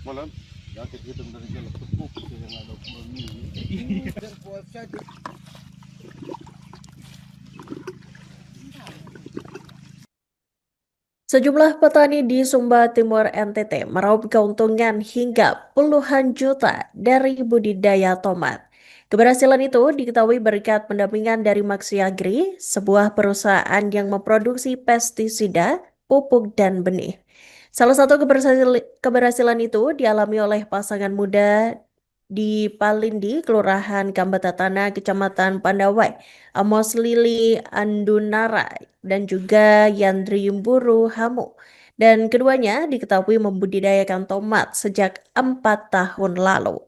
Malam, jaket hitam dari jalan tepuk yang ada kurangnya. Sejumlah petani di Sumba Timur NTT meraup keuntungan hingga puluhan juta dari budidaya tomat. Keberhasilan itu diketahui berkat pendampingan dari Maksi Agri, sebuah perusahaan yang memproduksi pestisida, pupuk, dan benih. Salah satu keberhasilan itu dialami oleh pasangan muda di Palindi, Kelurahan Kambatatana, Kecamatan Pandawai, Amos Lili Andunara, dan juga Yandri Buru Hamu. Dan keduanya diketahui membudidayakan tomat sejak 4 tahun lalu.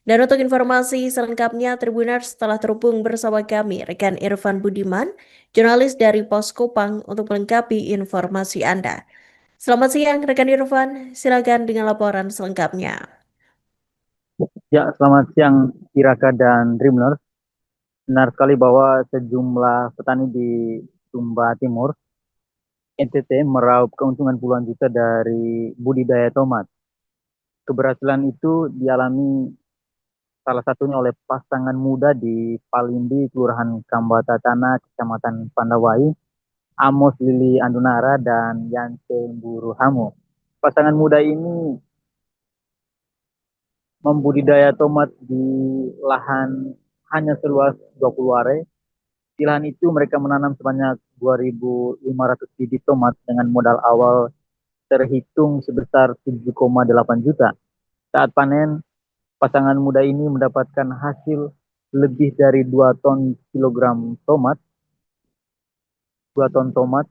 Dan untuk informasi selengkapnya, Tribuners telah terhubung bersama kami, rekan Irfan Budiman, jurnalis dari Pos Kupang untuk melengkapi informasi Anda. Selamat siang, rekan Irfan. Silakan dengan laporan selengkapnya. Ya, selamat siang Iraka dan Dreamers. Benar sekali bahwa sejumlah petani di Sumba Timur, NTT meraup keuntungan puluhan juta dari budidaya tomat. Keberhasilan itu dialami salah satunya oleh pasangan muda di Palindi, Kelurahan Kambatatana, Kecamatan Pandawai, Amos Lili Andunara dan Yance Buru Hamu. Pasangan muda ini membudidaya tomat di lahan hanya seluas 20 are. Di lahan itu mereka menanam sebanyak 2.500 bibit tomat dengan modal awal terhitung sebesar 7,8 juta. Saat panen, pasangan muda ini mendapatkan hasil lebih dari 2 ton kilogram tomat, 2 ton tomat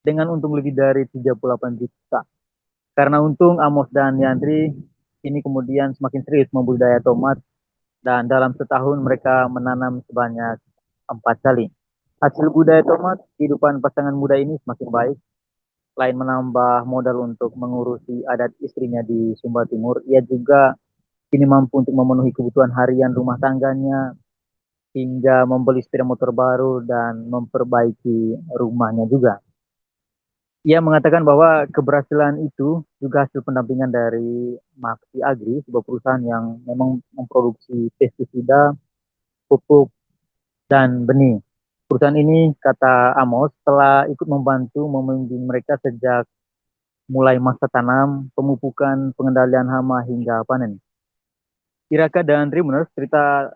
dengan untung lebih dari 38 juta. Karena untung, Amos dan Yandri ini kemudian semakin serius membudidaya tomat dan dalam setahun mereka menanam sebanyak 4 kali. Hasil budaya tomat, kehidupan pasangan muda ini semakin baik. Selain menambah modal untuk mengurusi adat istrinya di Sumba Timur, ia juga kini mampu untuk memenuhi kebutuhan harian rumah tangganya hingga membeli sepeda motor baru dan memperbaiki rumahnya juga. Ia mengatakan bahwa keberhasilan itu juga hasil pendampingan dari Maksi Agri, sebuah perusahaan yang memang memproduksi pestisida, pupuk, dan benih. Perusahaan ini, kata Amos, telah ikut membantu membimbing mereka sejak mulai masa tanam, pemupukan, pengendalian hama, hingga panen. Iraka dan Dreamers, cerita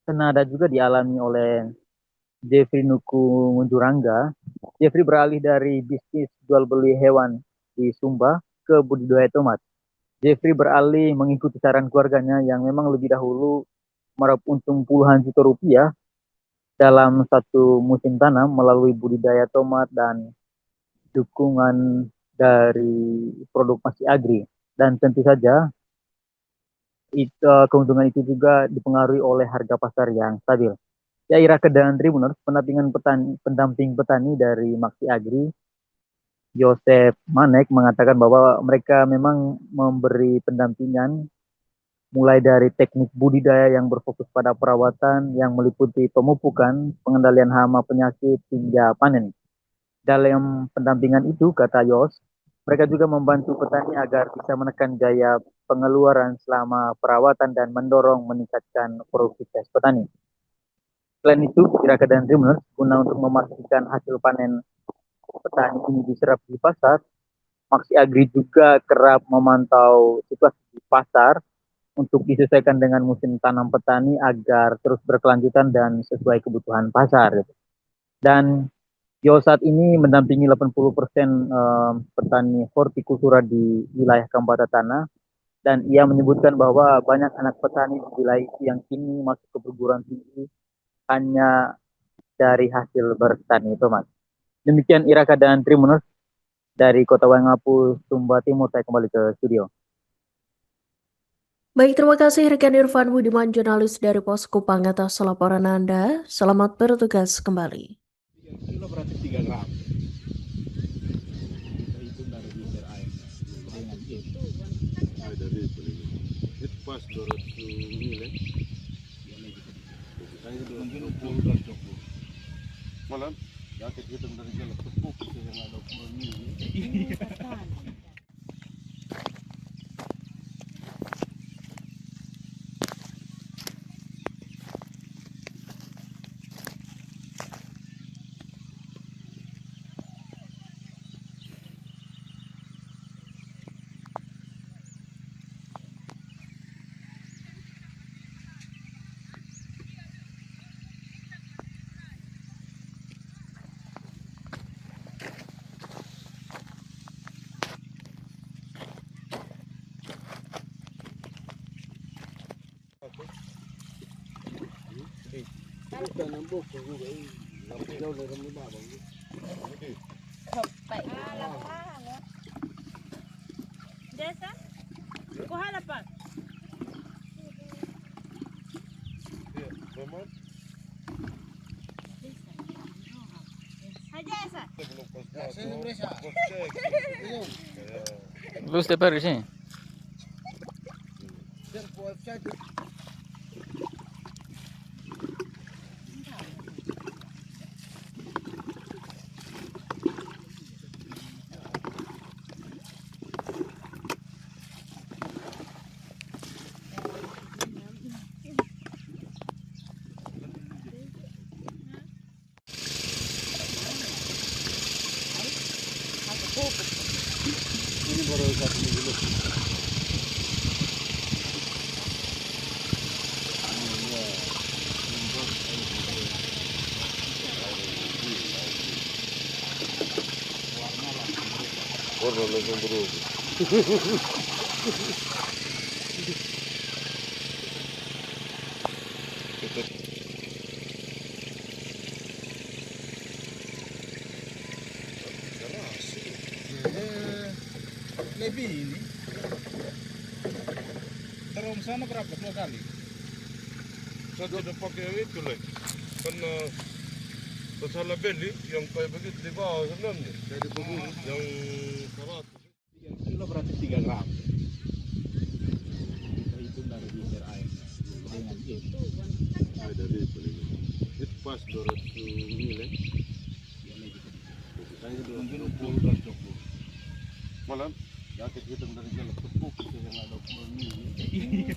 senada juga dialami oleh Jeffrey Nuku Munjurangga. Jeffrey beralih dari bisnis jual beli hewan di Sumba ke budidaya tomat. Jeffrey beralih mengikuti saran keluarganya yang memang lebih dahulu meraup untung puluhan juta rupiah dalam satu musim tanam melalui budidaya tomat dan dukungan dari produk Maksi Agri. Dan tentu saja keuntungan itu juga dipengaruhi oleh harga pasar yang stabil. Ya, Iraka dan Tribuners, pendamping petani dari Maksi Agri, Yosef Manek, mengatakan bahwa mereka memang memberi pendampingan mulai dari teknik budidaya yang berfokus pada perawatan yang meliputi pemupukan, pengendalian hama penyakit, hingga panen. Dalam pendampingan itu, kata Yos, mereka juga membantu petani agar bisa menekan gaya pengeluaran selama perawatan dan mendorong meningkatkan produktivitas petani. Selain itu, Iraka dan Dreamers guna untuk memastikan hasil panen petani ini diserap di pasar, Maksi Agri juga kerap memantau situasi di pasar untuk disesuaikan dengan musim tanam petani agar terus berkelanjutan dan sesuai kebutuhan pasar. Dan Yo saat ini mendampingi 80% petani hortikultura di wilayah Kambatatana, dan ia menyebutkan bahwa banyak anak petani di wilayah yang kini masuk ke perguruan tinggi hanya dari hasil bertani tomat. Demikian Iraka dan Tribuners dari Kota Wangapu, Sumba Timur, saya kembali ke studio. Baik, terima kasih rekan Irfan Budiman, jurnalis dari Pos Kupang atas laporan Anda. Selamat bertugas kembali. 3 kilo berarti 3 gram. Itu dari liter air dengan itu. Dari itu pas 200 ml. Saya itu 220. Malam, jaket hitam dari jalan tepuk yang ada kurangnya. Kita nambok juga ini. Sampai jauh dari rumah bang. Ini. Desa? Kuha na pa. Iya, memang Hai Desa. belum pas. Lu setiap hari sini? Ini baru 1 minggu lebih. Warna langsung berubah. Lebih ini terus sana berapa 2 kali? Saya tidak pakai itu lagi. Karena masalah beli yang kayak begitu di bawah sebenarnya. Jadi begini yang 100. 3 kilo berarti 3 gram. Kita hitung dari liter air dengan itu. Ada itu ini. Itu pas 200 mili. Saya Mungkin 20 20 malam. Ya kita hitung dari jalan tepuk yang ada 20 mili.